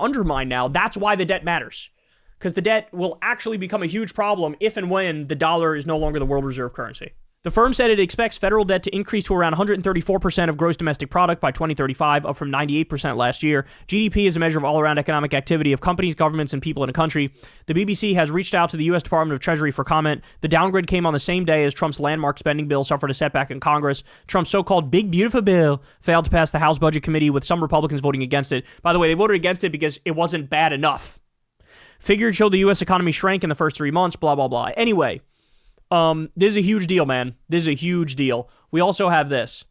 undermined now. That's why the debt matters. Because the debt will actually become a huge problem if and when the dollar is no longer the world reserve currency. The firm said it expects federal debt to increase to around 134% of gross domestic product by 2035, up from 98% last year. GDP is a measure of all-around economic activity of companies, governments, and people in a country. The BBC has reached out to the U.S. Department of Treasury for comment. The downgrade came on the same day as Trump's landmark spending bill suffered a setback in Congress. Trump's so-called Big Beautiful Bill failed to pass the House Budget Committee, with some Republicans voting against it. By the way, they voted against it because it wasn't bad enough. Figures showed the U.S. economy shrank in the first 3 months, blah, blah, blah. Anyway, this is a huge deal, man. This is a huge deal. We also have this.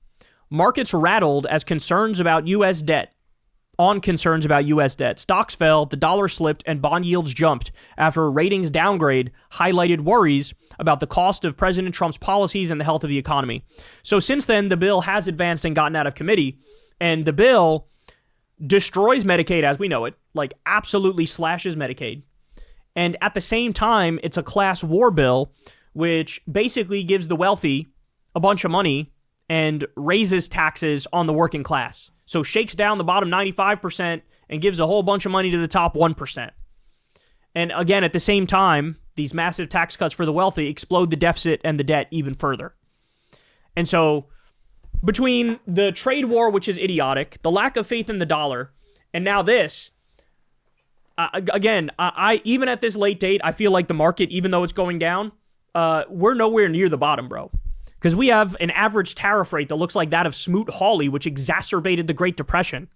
Markets rattled as concerns about U.S. debt. On concerns about U.S. debt. Stocks fell, the dollar slipped, and bond yields jumped after a ratings downgrade highlighted worries about the cost of President Trump's policies and the health of the economy. So since then, the bill has advanced and gotten out of committee, and the bill destroys Medicaid as we know it, like absolutely slashes Medicaid. And at the same time, it's a class war bill, which basically gives the wealthy a bunch of money and raises taxes on the working class. So shakes down the bottom 95% and gives a whole bunch of money to the top 1%. And again, at the same time, these massive tax cuts for the wealthy explode the deficit and the debt even further. And so between the trade war, which is idiotic, the lack of faith in the dollar, and now this, I even at this late date, I feel like the market, even though it's going down, we're nowhere near the bottom, bro. Because we have an average tariff rate that looks like that of Smoot-Hawley, which exacerbated the Great Depression.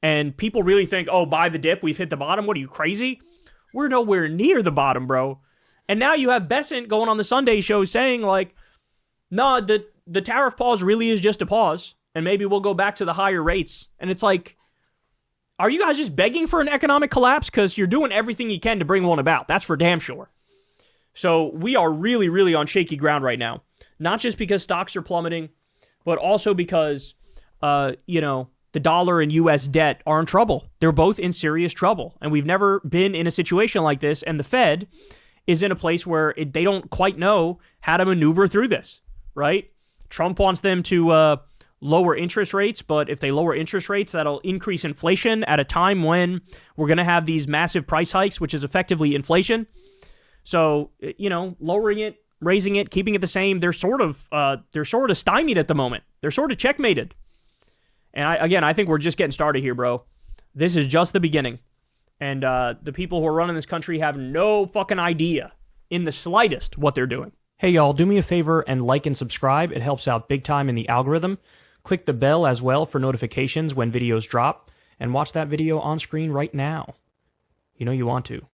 And people really think, oh, buy the dip, we've hit the bottom. What are you, crazy? We're nowhere near the bottom, bro. And now you have Bessent going on the Sunday show saying, like, no, the tariff pause really is just a pause, and maybe we'll go back to the higher rates. And it's like, are you guys just begging for an economic collapse? Because you're doing everything you can to bring one about. That's for damn sure. So we are really, really on shaky ground right now. Not just because stocks are plummeting, but also because, the dollar and U.S. debt are in trouble. They're both in serious trouble. And we've never been in a situation like this. And the Fed is in a place where they don't quite know how to maneuver through this, right? Trump wants them to lower interest rates, but if they lower interest rates, that'll increase inflation at a time when we're going to have these massive price hikes, which is effectively inflation. So, lowering it, raising it, keeping it the same, they're sort of stymied at the moment. They're sort of checkmated. And I think we're just getting started here, bro. This is just the beginning. And the people who are running this country have no fucking idea in the slightest what they're doing. Hey, y'all, do me a favor and like and subscribe. It helps out big time in the algorithm. Click the bell as well for notifications when videos drop. And watch that video on screen right now. You know you want to.